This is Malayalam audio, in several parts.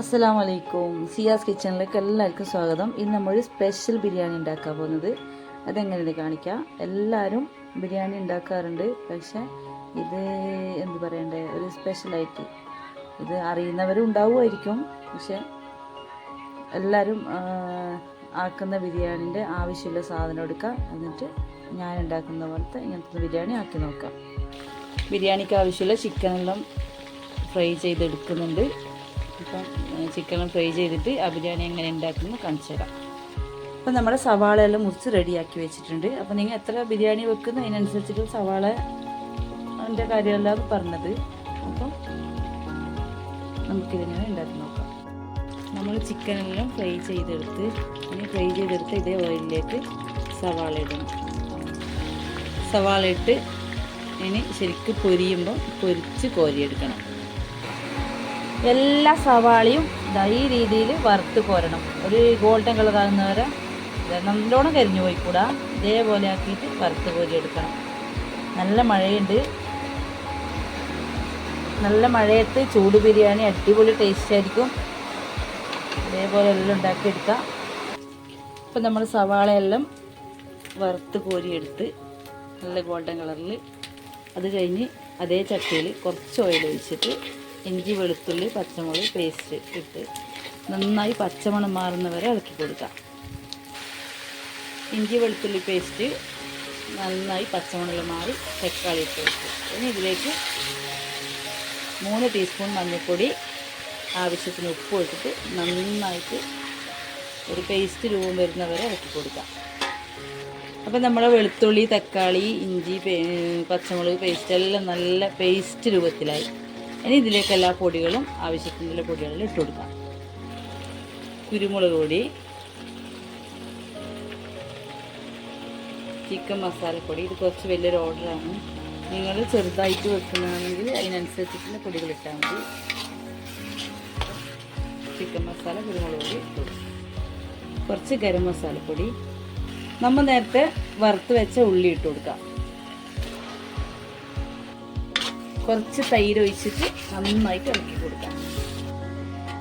അസ്സലാമു അലൈക്കും. സിയാസ് കിച്ചണിലേക്ക് എല്ലാവർക്കും സ്വാഗതം. ഇന്ന് നമ്മൾ സ്പെഷ്യൽ ബിരിയാണി ഉണ്ടാക്കാൻ പോകുന്നത് അതെങ്ങനെയാണ് കാണിക്കാം. എല്ലാവരും ബിരിയാണി ഉണ്ടാക്കാറുണ്ട്, പക്ഷേ ഇത് എന്ത് പറയണ്ടേ, ഒരു സ്പെഷ്യലായിട്ട് ഇത് അറിയുന്നവരും ഉണ്ടാവുമായിരിക്കും. പക്ഷേ എല്ലാവരും ആക്കുന്ന ബിരിയാണിൻ്റെ ആവശ്യമുള്ള സാധനം എടുക്കുക, എന്നിട്ട് ഞാൻ ഉണ്ടാക്കുന്ന പോലത്തെ ഇങ്ങനത്തെ ബിരിയാണി ആക്കി നോക്കാം. ബിരിയാണിക്ക് ആവശ്യമുള്ള ചിക്കനെല്ലാം ഫ്രൈ ചെയ്തെടുക്കുന്നുണ്ട്. അപ്പം ചിക്കനും ഫ്രൈ ചെയ്തിട്ട് ആ ബിരിയാണി എങ്ങനെ ഉണ്ടാക്കുന്നത് കാണിച്ചു തരാം. അപ്പം നമ്മുടെ സവാളയെല്ലാം മുറിച്ച് റെഡിയാക്കി വെച്ചിട്ടുണ്ട്. അപ്പം നിങ്ങൾ എത്ര ബിരിയാണി വെക്കുന്നു അതിനനുസരിച്ചിട്ട് സവാള അതിൻ്റെ കാര്യമല്ലാതെ പറഞ്ഞത്. അപ്പം നമുക്കിതെങ്ങനെ ഉണ്ടാക്കി നോക്കാം. നമ്മൾ ചിക്കനെല്ലാം ഫ്രൈ ചെയ്തെടുത്ത് ഇതേ ഓയിലിലേക്ക് സവാള ഇടണം. സവാള ഇട്ട് ഇനി ശരിക്കും പൊരിച്ച് കോരിയെടുക്കണം. എല്ലാ സവാളയും ഈ രീതിയിൽ വറുത്ത് കോരണം. ഒരു ഗോൾഡൻ കളർ ആകുന്നവരെ നല്ലോണം കരിഞ്ഞു പോയിക്കൂടാ, ഇതേപോലെ ആക്കിയിട്ട് വറുത്ത് കോരിയെടുക്കണം. നല്ല മഴയുണ്ട്. നല്ല മഴയത്ത് ചൂട് ബിരിയാണി അടിപൊളി ടേസ്റ്റ് ആയിരിക്കും. ഇതേപോലെ എല്ലാം ഉണ്ടാക്കിയെടുക്കാം. ഇപ്പം നമ്മൾ സവാളയെല്ലാം വറുത്ത് കോരിയെടുത്ത് നല്ല ഗോൾഡൻ കളറിൽ, അത് കഴിഞ്ഞ് അതേ ചട്ടിയിൽ കുറച്ച് ഓയിൽ ഒഴിച്ചിട്ട് ഇഞ്ചി വെളുത്തുള്ളി പച്ചമുളക് പേസ്റ്റ് ഇട്ട് നന്നായി പച്ചമണം മാറുന്നവരെ ഇളക്കി കൊടുക്കാം. ഇഞ്ചി വെളുത്തുള്ളി പേസ്റ്റ് നന്നായി പച്ചമണം മാറി തക്കാളി ഇട്ട് വെച്ചു. ഇനി ഇതിലേക്ക് 3 ടീസ്പൂൺ മഞ്ഞൾപ്പൊടി, ആവശ്യത്തിന് ഉപ്പ് ഇട്ടിട്ട് നന്നായിട്ട് ഒരു പേസ്റ്റ് രൂപം വരുന്നവരെ ഇളക്കി കൊടുക്കാം. അപ്പം നമ്മുടെ വെളുത്തുള്ളി തക്കാളി ഇഞ്ചി പച്ചമുളക് പേസ്റ്റ് എല്ലാം നല്ല പേസ്റ്റ് രൂപത്തിലായി. ഇനി ഇതിലേക്ക് എല്ലാ പൊടികളും ആവശ്യത്തിനുള്ള പൊടികളെല്ലാം ഇട്ട് കൊടുക്കാം. കുരുമുളക് പൊടി, ചിക്കൻ മസാലപ്പൊടി, ഇത് കുറച്ച് വലിയൊരു ഓർഡറാണ്. നിങ്ങൾ ചെറുതായിട്ട് വെക്കുന്നതാണെങ്കിൽ അതിനനുസരിച്ചിട്ടുള്ള പൊടികൾ ഇട്ടാൽ മതി. ചിക്കൻ മസാല, കുരുമുളക് പൊടി ഇട്ട് കൊടുക്കും. കുറച്ച് ഗരം മസാലപ്പൊടി, നമ്മൾ നേരത്തെ വറുത്ത് വെച്ച ഉള്ളി ഇട്ട് കൊടുക്കാം. കുറച്ച് തൈര് ഒഴിച്ചിട്ട് നന്നായിട്ട് ഇളക്കി കൊടുക്കാം.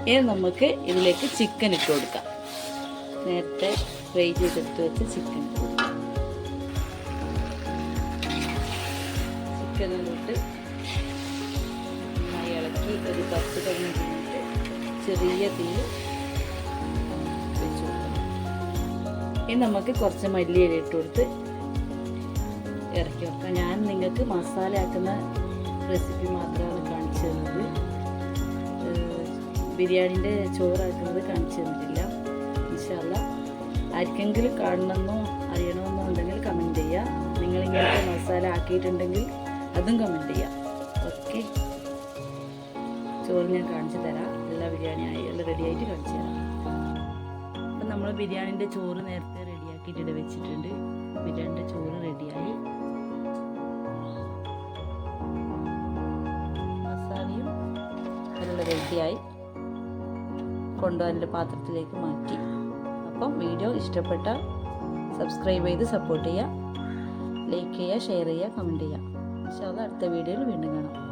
ഇനി നമുക്ക് ഇതിലേക്ക് ചിക്കൻ ഇട്ട് കൊടുക്കാം. നേരത്തെ ഫ്രൈ ചെയ്തെടുത്ത് വെച്ച ചിക്കൻ ഇട്ട് കൊടുക്കാം. ചിക്കനിലോട്ട് നന്നായി ഇളക്കി ഒരു 10-15 മിനിറ്റ് ചെറിയ തീയിൽ വെച്ച് കൊടുക്കണം. ഇനി നമുക്ക് കുറച്ച് മല്ലിയില ഇട്ട് കൊടുത്ത് ഇറക്കി വെക്കാം. ഞാൻ നിങ്ങൾക്ക് മസാല ആക്കുന്ന റെസിപ്പി മാത്രമാണ് കാണിച്ചു തന്നത്. ബിരിയാണീൻ്റെ ചോറാക്കുന്നത് കാണിച്ചു തന്നിട്ടില്ല. ഇൻഷാ അല്ലാഹ് ആർക്കെങ്കിലും കാണണമെന്നോ അറിയണമെന്നോ ഉണ്ടെങ്കിൽ കമൻറ്റ് ചെയ്യുക. നിങ്ങളിങ്ങനത്തെ മസാല ആക്കിയിട്ടുണ്ടെങ്കിൽ അതും കമൻറ്റ് ചെയ്യുക. ഓക്കെ, ചോറ് ഞാൻ കാണിച്ചു തരാം. എല്ലാ ബിരിയാണിയായി എല്ലാം റെഡിയായിട്ട് കാണിച്ചു തരാം. അപ്പം നമ്മൾ ബിരിയാണീൻ്റെ ചോറ് നേരത്തെ റെഡിയാക്കിയിട്ട് വെച്ചിട്ടുണ്ട്. ബിരിയാണീൻ്റെ ചോറ് റെഡിയായി. റെഡിയായി കൊണ്ടുപോകാനുള്ള പാത്രത്തിലേക്ക് മാറ്റി. അപ്പം വീഡിയോ ഇഷ്ടപ്പെട്ടാൽ സബ്സ്ക്രൈബ് ചെയ്ത് സപ്പോർട്ട് ചെയ്യുക, ലൈക്ക് ചെയ്യുക, ഷെയർ ചെയ്യുക, കമൻറ്റ് ചെയ്യുക. ഇൻഷാ അല്ലാഹ് അടുത്ത വീഡിയോയിൽ വീണ്ടും കാണാം.